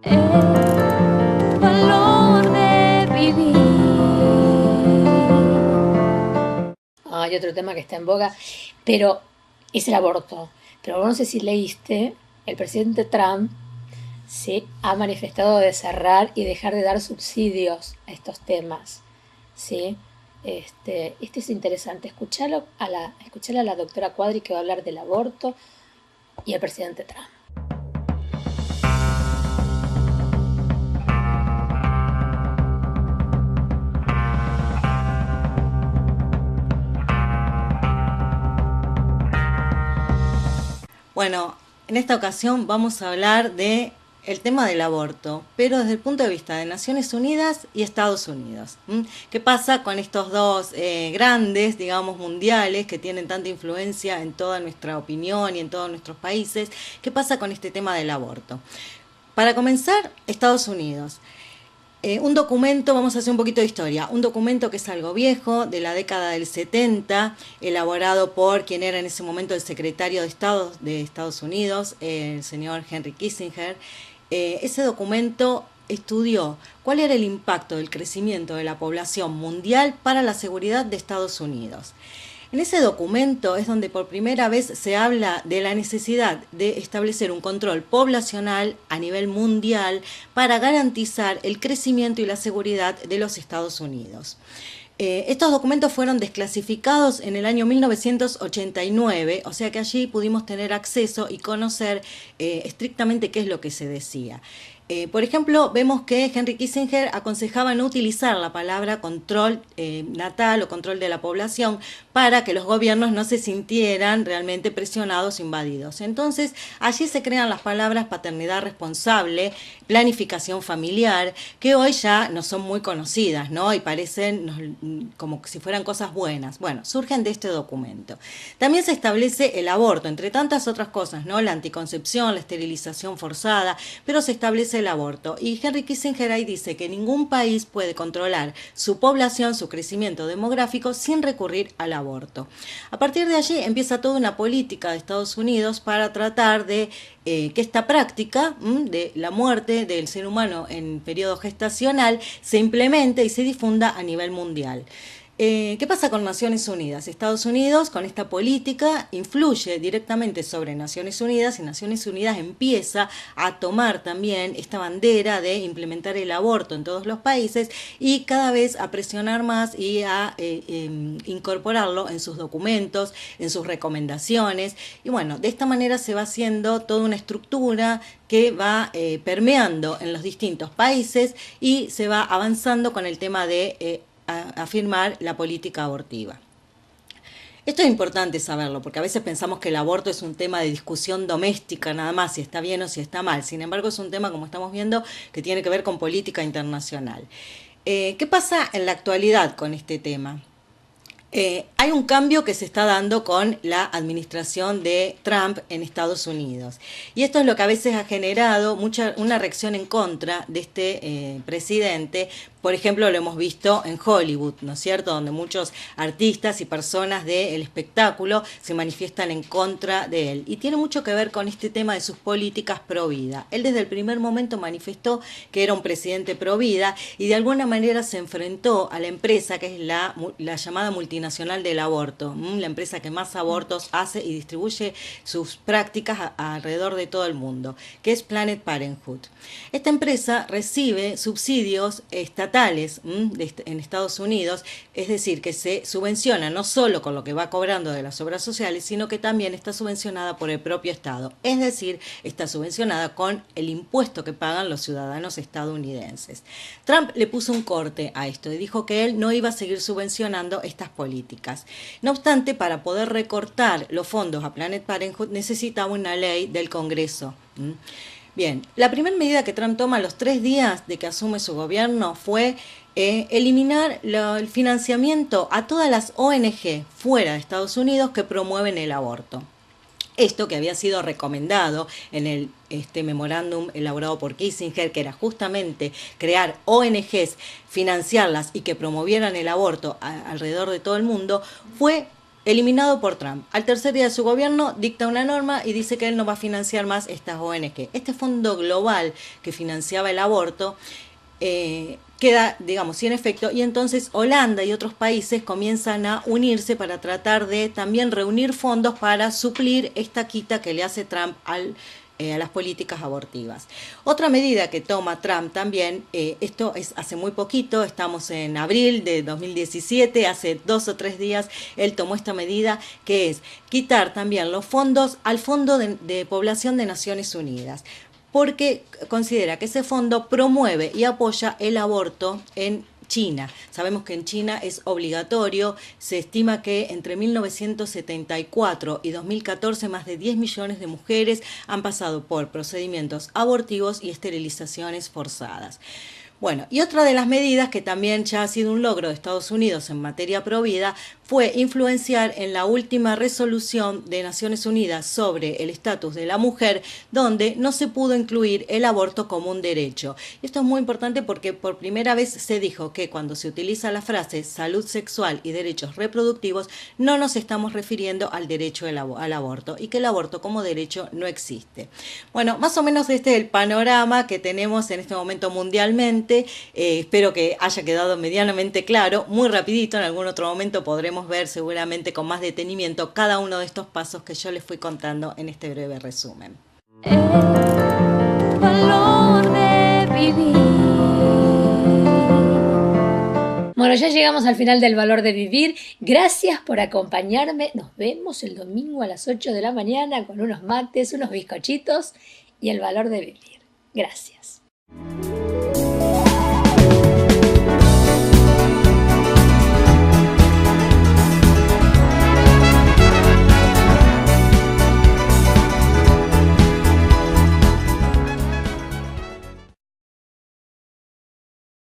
El valor de vivir. Hay otro tema que está en boga, pero es el aborto. Pero no sé si leíste, el presidente Trump se ha manifestado de cerrar y dejar de dar subsidios a estos temas. ¿Sí? Este es interesante. Escucharla a la doctora Cuadri, que va a hablar del aborto, y el presidente Trump. Bueno, en esta ocasión vamos a hablar de el tema del aborto, pero desde el punto de vista de Naciones Unidas y Estados Unidos. ¿Qué pasa con estos dos grandes, digamos, mundiales que tienen tanta influencia en toda nuestra opinión y en todos nuestros países? ¿Qué pasa con este tema del aborto? Para comenzar, Estados Unidos. Un documento, vamos a hacer un poquito de historia, un documento que es algo viejo, de la década del 70, elaborado por quien era en ese momento el secretario de Estado de Estados Unidos, el señor Henry Kissinger. Ese documento estudió cuál era el impacto del crecimiento de la población mundial para la seguridad de Estados Unidos. En ese documento es donde por primera vez se habla de la necesidad de establecer un control poblacional a nivel mundial para garantizar el crecimiento y la seguridad de los Estados Unidos. Estos documentos fueron desclasificados en el año 1989, o sea que allí pudimos tener acceso y conocer estrictamente qué es lo que se decía. Por ejemplo, vemos que Henry Kissinger aconsejaba no utilizar la palabra control natal o control de la población para que los gobiernos no se sintieran realmente presionados o invadidos. Entonces, allí se crean las palabras paternidad responsable, planificación familiar, que hoy ya no son muy conocidas, ¿no? Y parecen como si fueran cosas buenas. Bueno, surgen de este documento. También se establece el aborto, entre tantas otras cosas, ¿no? La anticoncepción, la esterilización forzada, pero se establece el aborto. Y Henry Kissinger ahí dice que ningún país puede controlar su población, su crecimiento demográfico, sin recurrir al aborto. A partir de allí empieza toda una política de Estados Unidos para tratar de que esta práctica de la muerte del ser humano en periodo gestacional se implemente y se difunda a nivel mundial. ¿Qué pasa con Naciones Unidas? Estados Unidos, con esta política, influye directamente sobre Naciones Unidas y Naciones Unidas empieza a tomar también esta bandera de implementar el aborto en todos los países y cada vez a presionar más y a incorporarlo en sus documentos, en sus recomendaciones. Y bueno, de esta manera se va haciendo toda una estructura que va permeando en los distintos países y se va avanzando con el tema de afirmar la política abortiva. Esto es importante saberlo, porque a veces pensamos que el aborto es un tema de discusión doméstica nada más, si está bien o si está mal. Sin embargo, es un tema, como estamos viendo, que tiene que ver con política internacional. ¿Qué pasa en la actualidad con este tema? Hay un cambio que se está dando con la administración de Trump en Estados Unidos. Y esto es lo que a veces ha generado una reacción en contra de este presidente. Por ejemplo, lo hemos visto en Hollywood, ¿no es cierto?, donde muchos artistas y personas del espectáculo se manifiestan en contra de él. Y tiene mucho que ver con este tema de sus políticas pro vida. Él desde el primer momento manifestó que era un presidente pro vida y de alguna manera se enfrentó a la empresa que es la llamada multinacional del aborto, la empresa que más abortos hace y distribuye sus prácticas alrededor de todo el mundo, que es Planned Parenthood. Esta empresa recibe subsidios estatales en Estados Unidos, es decir, que se subvenciona no solo con lo que va cobrando de las obras sociales, sino que también está subvencionada por el propio Estado, es decir, está subvencionada con el impuesto que pagan los ciudadanos estadounidenses. Trump le puso un corte a esto y dijo que él no iba a seguir subvencionando estas políticas. No obstante, para poder recortar los fondos a Planned Parenthood necesitaba una ley del Congreso. Bien, la primera medida que Trump toma a los 3 días de que asume su gobierno fue eliminar el financiamiento a todas las ONG fuera de Estados Unidos que promueven el aborto. Esto que había sido recomendado en el memorándum elaborado por Kissinger, que era justamente crear ONGs, financiarlas y que promovieran el aborto alrededor de todo el mundo, fue eliminado por Trump. Al tercer día de su gobierno dicta una norma y dice que él no va a financiar más estas ONG. Este fondo global que financiaba el aborto queda, digamos, sin efecto, y entonces Holanda y otros países comienzan a unirse para tratar de también reunir fondos para suplir esta quita que le hace Trump a las políticas abortivas. Otra medida que toma Trump también, esto es hace muy poquito, estamos en abril de 2017, hace 2 o 3 días, él tomó esta medida que es quitar también los fondos al Fondo de Población de Naciones Unidas, porque considera que ese fondo promueve y apoya el aborto en China. Sabemos que en China es obligatorio, se estima que entre 1974 y 2014 más de 10 millones de mujeres han pasado por procedimientos abortivos y esterilizaciones forzadas. Bueno, y otra de las medidas que también ya ha sido un logro de Estados Unidos en materia provida fue influenciar en la última resolución de Naciones Unidas sobre el estatus de la mujer, donde no se pudo incluir el aborto como un derecho. Y esto es muy importante porque por primera vez se dijo que cuando se utiliza la frase salud sexual y derechos reproductivos, no nos estamos refiriendo al derecho al aborto, y que el aborto como derecho no existe. Bueno, más o menos este es el panorama que tenemos en este momento mundialmente. Espero que haya quedado medianamente claro. Muy rapidito, en algún otro momento podremos ver seguramente con más detenimiento cada uno de estos pasos que yo les fui contando en este breve resumen. El valor de vivir. Bueno, ya llegamos al final del valor de vivir. Gracias por acompañarme. Nos vemos el domingo a las 8 de la mañana con unos mates, unos bizcochitos y el valor de vivir. Gracias.